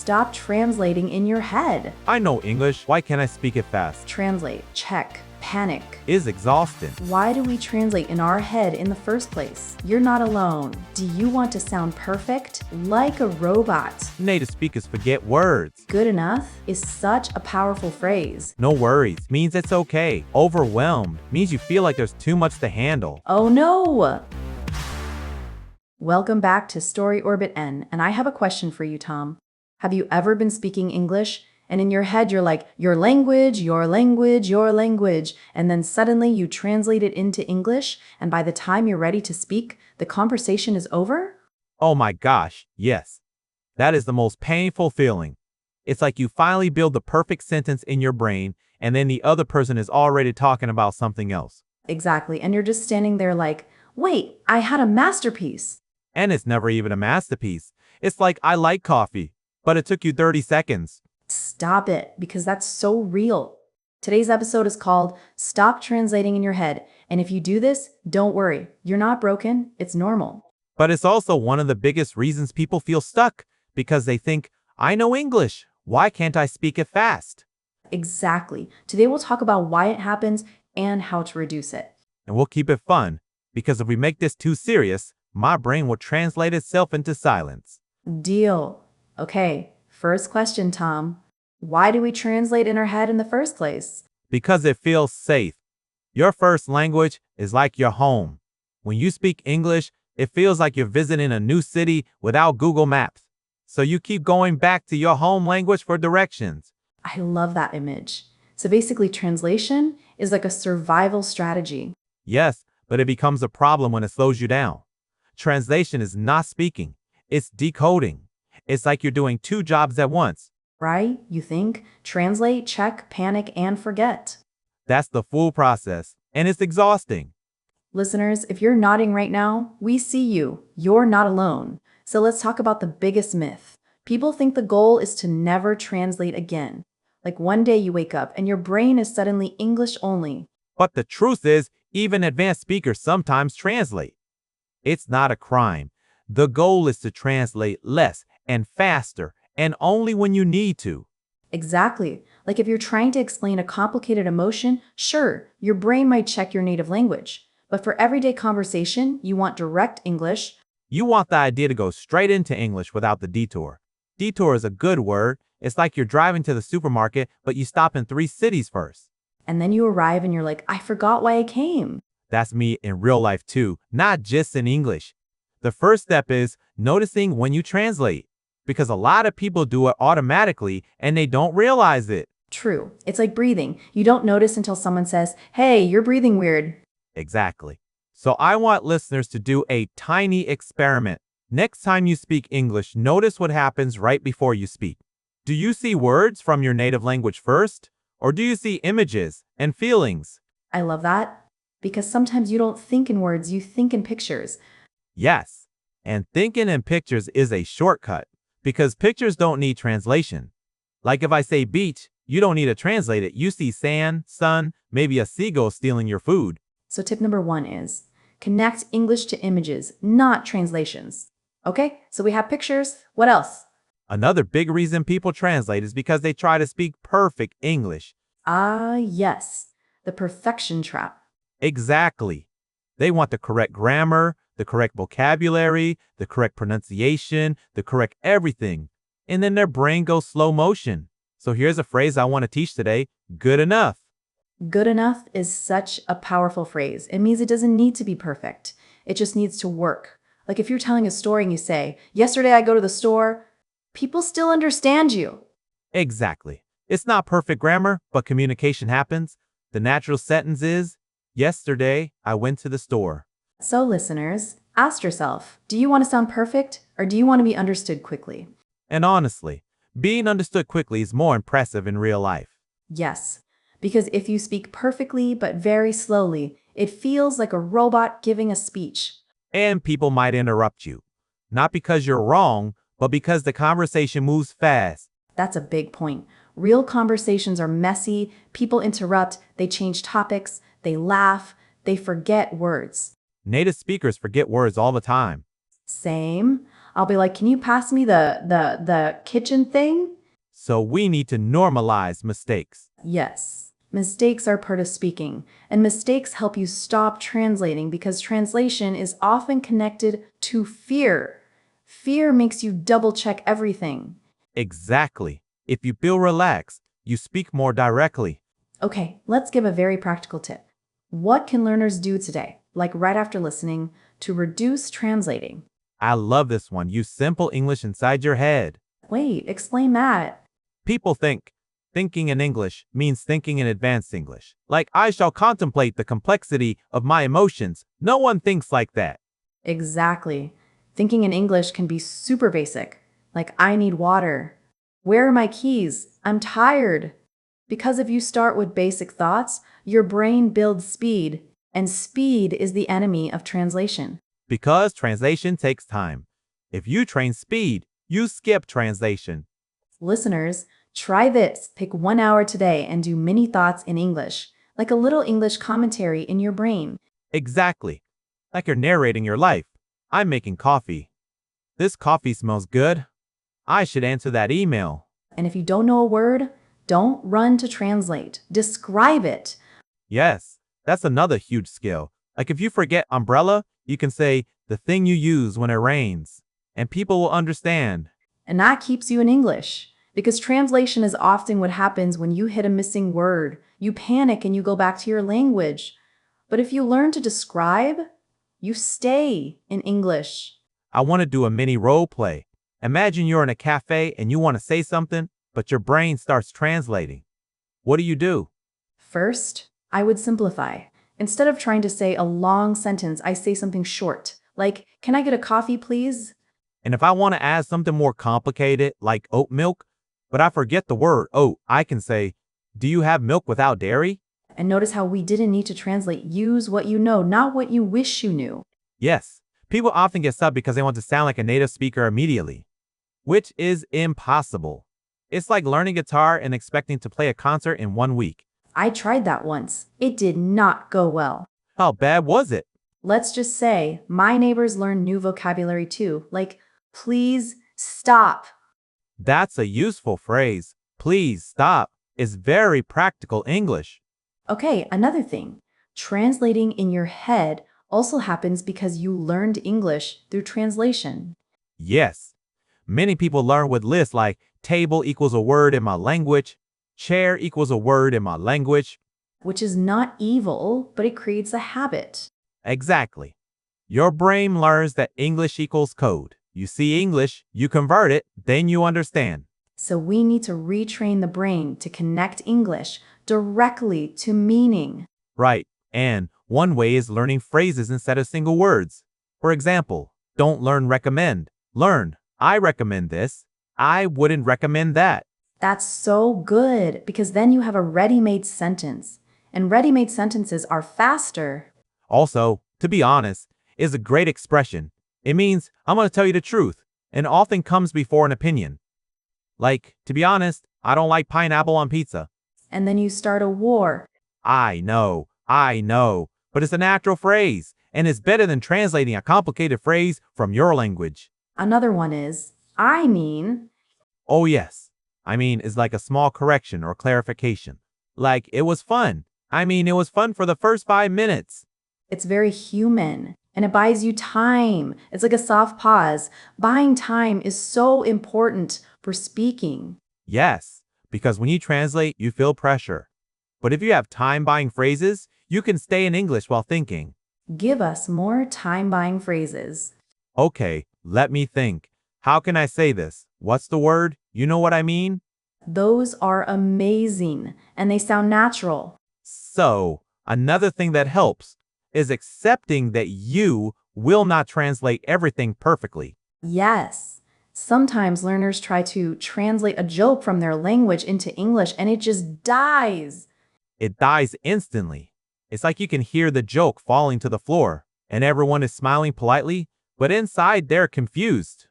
Stop translating in your head. I know English, why can't I speak it fast? Translate, check, panic. Is exhausting. Why do we translate in our head in the first place? You're not alone. Do you want to sound perfect? Like a robot. Native speakers forget words. Good enough is such a powerful phrase. No worries means it's okay. Overwhelmed means you feel like there's too much to handle. Oh no! Welcome back to StoryOrbitEN, and I have a question for you, Tom. Have you ever been speaking English, and in your head you're like, your language, your language, your language, and then suddenly you translate it into English, and by the time you're ready to speak, the conversation is over? Oh my gosh, yes. That is the most painful feeling. It's like you finally build the perfect sentence in your brain, and then the other person is already talking about something else. Exactly, and you're just standing there like, wait, I had a masterpiece. And it's never even a masterpiece. It's like, I like coffee, but it took you 30 seconds. Stop it, because that's so real. Today's episode is called Stop Translating in Your Head, and if you do this, don't worry. You're not broken, it's normal. But it's also one of the biggest reasons people feel stuck, because they think, I know English, why can't I speak it fast? Exactly. Today we'll talk about why it happens and how to reduce it. And we'll keep it fun, because if we make this too serious, my brain will translate itself into silence. Deal. Okay, first question, Tom. Why do we translate in our head in the first place? Because it feels safe. Your first language is like your home. When you speak English, it feels like you're visiting a new city without Google Maps. So you keep going back to your home language for directions. I love that image. So basically, translation is like a survival strategy. Yes, but it becomes a problem when it slows you down. Translation is not speaking, it's decoding. It's like you're doing two jobs at once. Right? You think, translate, check, panic, and forget. That's the full process, and it's exhausting. Listeners, if you're nodding right now, we see you. You're not alone. So let's talk about the biggest myth. People think the goal is to never translate again. Like one day you wake up and your brain is suddenly English only. But the truth is, even advanced speakers sometimes translate. It's not a crime. The goal is to translate less and faster, and only when you need to. Exactly. Like if you're trying to explain a complicated emotion, sure, your brain might check your native language. But for everyday conversation, you want direct English. You want the idea to go straight into English without the detour. Detour is a good word. It's like you're driving to the supermarket, but you stop in 3 cities first. And then you arrive and you're like, I forgot why I came. That's me in real life too, not just in English. The first step is noticing when you translate, because a lot of people do it automatically and they don't realize it. True. It's like breathing. You don't notice until someone says, hey, you're breathing weird. Exactly. So I want listeners to do a tiny experiment. Next time you speak English, notice what happens right before you speak. Do you see words from your native language first? Or do you see images and feelings? I love that. Because sometimes you don't think in words, you think in pictures. Yes. And thinking in pictures is a shortcut, because pictures don't need translation. Like if I say beach, you don't need to translate it. You see sand, sun, maybe a seagull stealing your food. So tip number 1 is connect English to images, not translations. Okay, so we have pictures. What else? Another big reason people translate is because they try to speak perfect English. Ah, yes, the perfection trap. Exactly. They want the correct grammar, the correct vocabulary, the correct pronunciation, the correct everything. And then their brain goes slow motion. So here's a phrase I want to teach today. Good enough. Good enough is such a powerful phrase. It means it doesn't need to be perfect. It just needs to work. Like if you're telling a story and you say, yesterday I go to the store, people still understand you. Exactly. It's not perfect grammar, but communication happens. The natural sentence is, yesterday I went to the store. So listeners, ask yourself, do you want to sound perfect or do you want to be understood quickly? And honestly, being understood quickly is more impressive in real life. Yes, because if you speak perfectly but very slowly, it feels like a robot giving a speech. And people might interrupt you. Not because you're wrong, but because the conversation moves fast. That's a big point. Real conversations are messy, people interrupt, they change topics, they laugh, they forget words. Native speakers forget words all the time. Same. I'll be like, can you pass me the kitchen thing? So we need to normalize mistakes. Yes. Mistakes are part of speaking, and mistakes help you stop translating because translation is often connected to fear. Fear makes you double check everything. Exactly. If you feel relaxed, you speak more directly. Okay, let's give a very practical tip. What can learners do today, like right after listening, to reduce translating? I love this one. Use simple English inside your head. Wait, explain that. People think thinking in English means thinking in advanced English. Like, I shall contemplate the complexity of my emotions. No one thinks like that. Exactly. Thinking in English can be super basic, like I need water. Where are my keys? I'm tired. Because if you start with basic thoughts, your brain builds speed, and speed is the enemy of translation. Because translation takes time. If you train speed, you skip translation. Listeners, try this. Pick 1 hour today and do mini thoughts in English, like a little English commentary in your brain. Exactly. Like you're narrating your life. I'm making coffee. This coffee smells good. I should answer that email. And if you don't know a word, don't run to translate. Describe it. Yes, that's another huge skill. Like if you forget umbrella, you can say the thing you use when it rains, and people will understand. And that keeps you in English. Because translation is often what happens when you hit a missing word. You panic and you go back to your language. But if you learn to describe, you stay in English. I want to do a mini role play. Imagine you're in a cafe and you want to say something, but your brain starts translating. What do? First, I would simplify. Instead of trying to say a long sentence, I say something short, like, can I get a coffee, please? And if I want to add something more complicated, like oat milk, but I forget the word oat, I can say, do you have milk without dairy? And notice how we didn't need to translate. Use what you know, not what you wish you knew. Yes, people often get stuck because they want to sound like a native speaker immediately, which is impossible. It's like learning guitar and expecting to play a concert in 1 week. I tried that once. It did not go well. How bad was it? Let's just say my neighbors learn new vocabulary too, like, please stop. That's a useful phrase. Please stop. Is very practical English. Okay, another thing. Translating in your head also happens because you learned English through translation. Yes, many people learn with lists like table equals a word in my language, chair equals a word in my language. Which is not evil, but it creates a habit. Exactly. Your brain learns that English equals code. You see English, you convert it, then you understand. So we need to retrain the brain to connect English directly to meaning. Right. And one way is learning phrases instead of single words. For example, don't learn recommend. Learn, I recommend this. I wouldn't recommend that. That's so good because then you have a ready-made sentence. And ready-made sentences are faster. Also, to be honest, is a great expression. It means I'm going to tell you the truth, and often comes before an opinion. Like, to be honest, I don't like pineapple on pizza. And then you start a war. I know, but it's a natural phrase, and it's better than translating a complicated phrase from your language. Another one is, I mean, Oh yes, is like a small correction or clarification. Like, it was fun. It was fun for the first 5 minutes. it's very human and it buys you time. It's like a soft pause. Buying time is so important for speaking. Yes, because when you translate, you feel pressure. But if you have time buying phrases, you can stay in English while thinking. Give us more time buying phrases. Okay, let me think. How can I say this? What's the word? You know what I mean? Those are amazing and they sound natural. So, another thing that helps is accepting that you will not translate everything perfectly. Yes. Sometimes learners try to translate a joke from their language into English and it just dies. It dies instantly. It's like you can hear the joke falling to the floor, and everyone is smiling politely, but inside they're confused.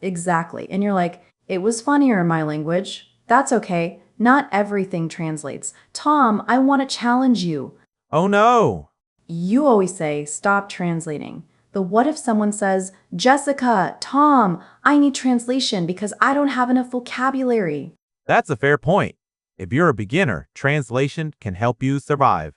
Exactly. And you're like, it was funnier in my language. That's okay. Not everything translates. Tom, I want to challenge you. Oh no! You always say, stop translating. The what if someone says, Jessica, Tom, I need translation because I don't have enough vocabulary. That's a fair point. If you're a beginner, translation can help you survive.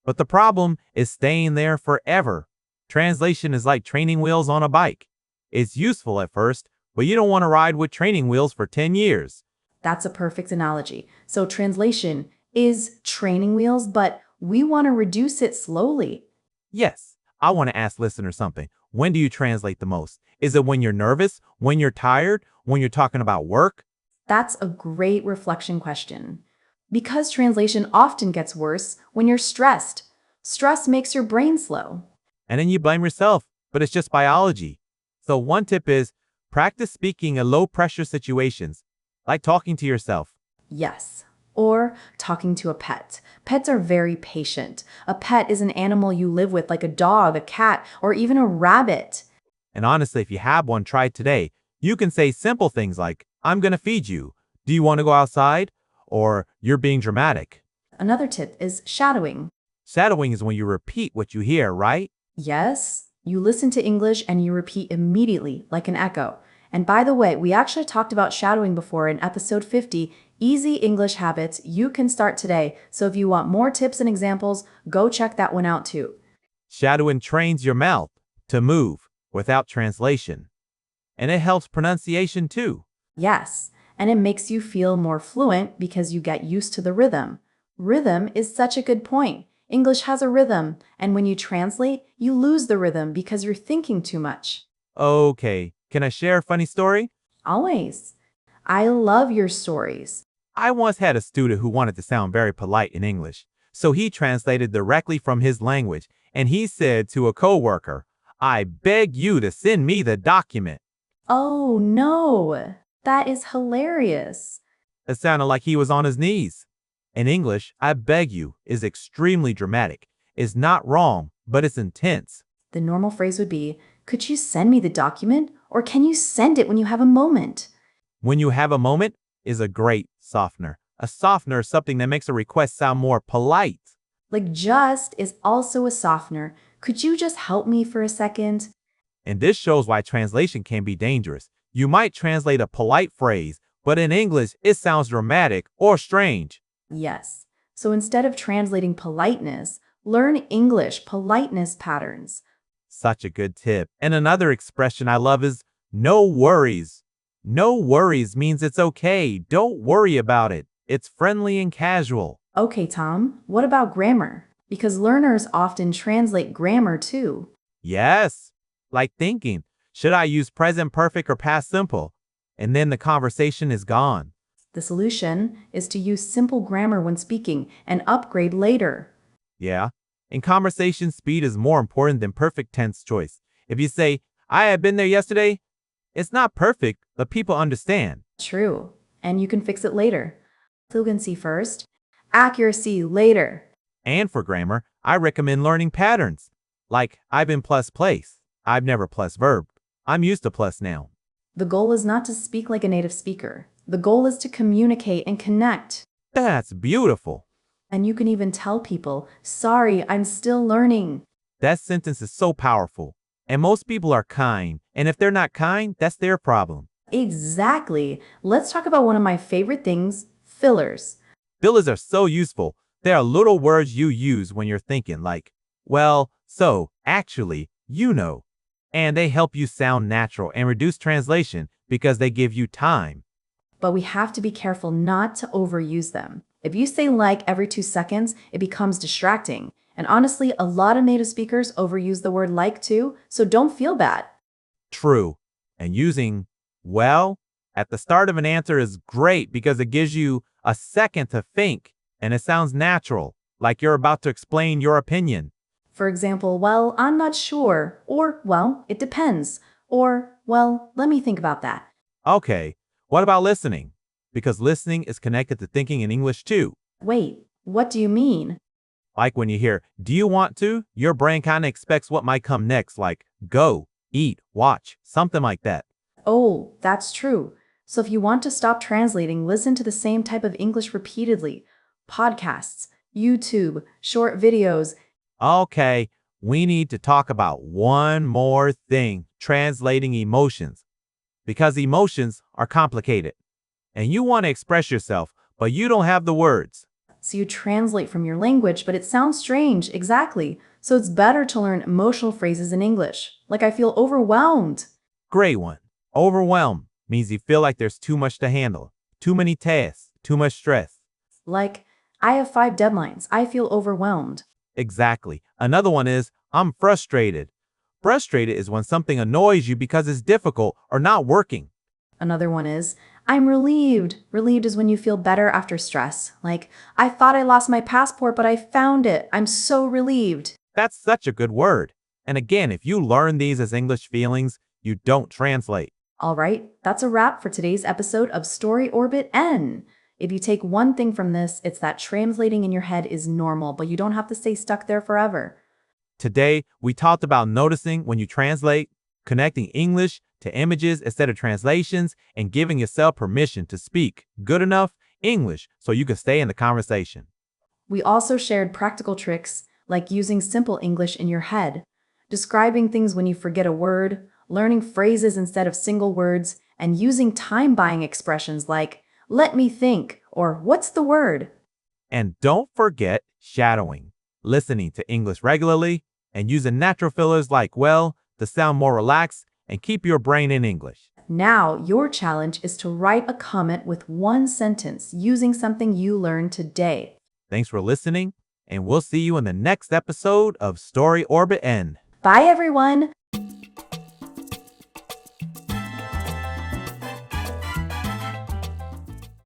But the problem is staying there forever. Translation is like training wheels on a bike. It's useful at first, but you don't want to ride with training wheels for 10 years. That's a perfect analogy. So translation is training wheels, but we want to reduce it slowly. Yes, I want to ask listeners something. When do you translate the most? Is it when you're nervous, when you're tired, when you're talking about work? That's a great reflection question. Because translation often gets worse when you're stressed. Stress makes your brain slow. And then you blame yourself, but it's just biology. So one tip is practice speaking in low-pressure situations, like talking to yourself. Yes. Or talking to a pet. Pets are very patient. A pet is an animal you live with, like a dog, a cat, or even a rabbit. And honestly, if you have one, try it today. You can say simple things like, I'm going to feed you. Do you want to go outside? Or you're being dramatic. Another tip is shadowing. Shadowing is when you repeat what you hear, right? Yes, you listen to English and you repeat immediately, like an echo. And by the way, we actually talked about shadowing before in episode 50, Easy English Habits You Can Start Today. So if you want more tips and examples, go check that one out too. Shadowing trains your mouth to move without translation. And it helps pronunciation too. Yes, and it makes you feel more fluent because you get used to the rhythm. Rhythm is such a good point. English has a rhythm, and when you translate, you lose the rhythm because you're thinking too much. Okay, can I share a funny story? Always. I love your stories. I once had a student who wanted to sound very polite in English, so he translated directly from his language, and he said to a coworker, I beg you to send me the document. Oh no, that is hilarious. It sounded like he was on his knees. In English, I beg you is extremely dramatic. It's not wrong, but it's intense. The normal phrase would be, could you send me the document? Or can you send it when you have a moment? When you have a moment is a great softener. A softener is something that makes a request sound more polite. Like just is also a softener. Could you just help me for a second? And this shows why translation can be dangerous. You might translate a polite phrase, but in English, it sounds dramatic or strange. Yes. So instead of translating politeness, learn English politeness patterns. Such a good tip. And another expression I love is no worries. No worries means it's okay. Don't worry about it. It's friendly and casual. Okay, Tom, what about grammar? Because learners often translate grammar too. Yes. Like thinking, should I use present perfect or past simple? And then the conversation is gone. The solution is to use simple grammar when speaking and upgrade later. Yeah. In conversation, speed is more important than perfect tense choice. If you say, I had been there yesterday, it's not perfect, but people understand. True. And you can fix it later. Fluency first, accuracy later. And for grammar, I recommend learning patterns. Like, I've been plus place. I've never plus verb. I'm used to plus now. The goal is not to speak like a native speaker. The goal is to communicate and connect. That's beautiful. And you can even tell people, sorry, I'm still learning. That sentence is so powerful. And most people are kind. And if they're not kind, that's their problem. Exactly. Let's talk about one of my favorite things, fillers. Fillers are so useful. They are little words you use when you're thinking like, well, so, actually, you know. And they help you sound natural and reduce translation because they give you time. But we have to be careful not to overuse them. If you say like every 2 seconds, it becomes distracting. And honestly, a lot of native speakers overuse the word like too, so don't feel bad. True. And using well at the start of an answer is great because it gives you a second to think and it sounds natural, like you're about to explain your opinion. For example, well, I'm not sure, or well, it depends, or well, let me think about that. Okay, what about listening? Because listening is connected to thinking in English too. Wait, what do you mean? Like when you hear, do you want to? Your brain kind of expects what might come next, like go, eat, watch, something like that. Oh, that's true. So if you want to stop translating, listen to the same type of English repeatedly. Podcasts, YouTube, short videos. Okay, we need to talk about one more thing, translating emotions. Because emotions are complicated. And you want to express yourself, but you don't have the words. So you translate from your language, but it sounds strange, exactly. So it's better to learn emotional phrases in English, like I feel overwhelmed. Great one. Overwhelmed means you feel like there's too much to handle, too many tasks, too much stress. Like, I have 5 deadlines, I feel overwhelmed. Exactly. Another one is, I'm frustrated. Frustrated is when something annoys you because it's difficult or not working. Another one is, I'm relieved. Relieved is when you feel better after stress. Like, I thought I lost my passport, but I found it. I'm so relieved. That's such a good word. And again, if you learn these as English feelings, you don't translate. All right, that's a wrap for today's episode of Story Orbit N. If you take one thing from this, it's that translating in your head is normal, but you don't have to stay stuck there forever. Today, we talked about noticing when you translate, connecting English to images instead of translations, and giving yourself permission to speak good enough English so you can stay in the conversation. We also shared practical tricks like using simple English in your head, describing things when you forget a word, learning phrases instead of single words, and using time-buying expressions like, let me think, or what's the word? And don't forget shadowing, listening to English regularly, and using natural fillers like well to sound more relaxed and keep your brain in English. Now, your challenge is to write a comment with one sentence using something you learned today. Thanks for listening, and we'll see you in the next episode of Story Orbit N. Bye, everyone!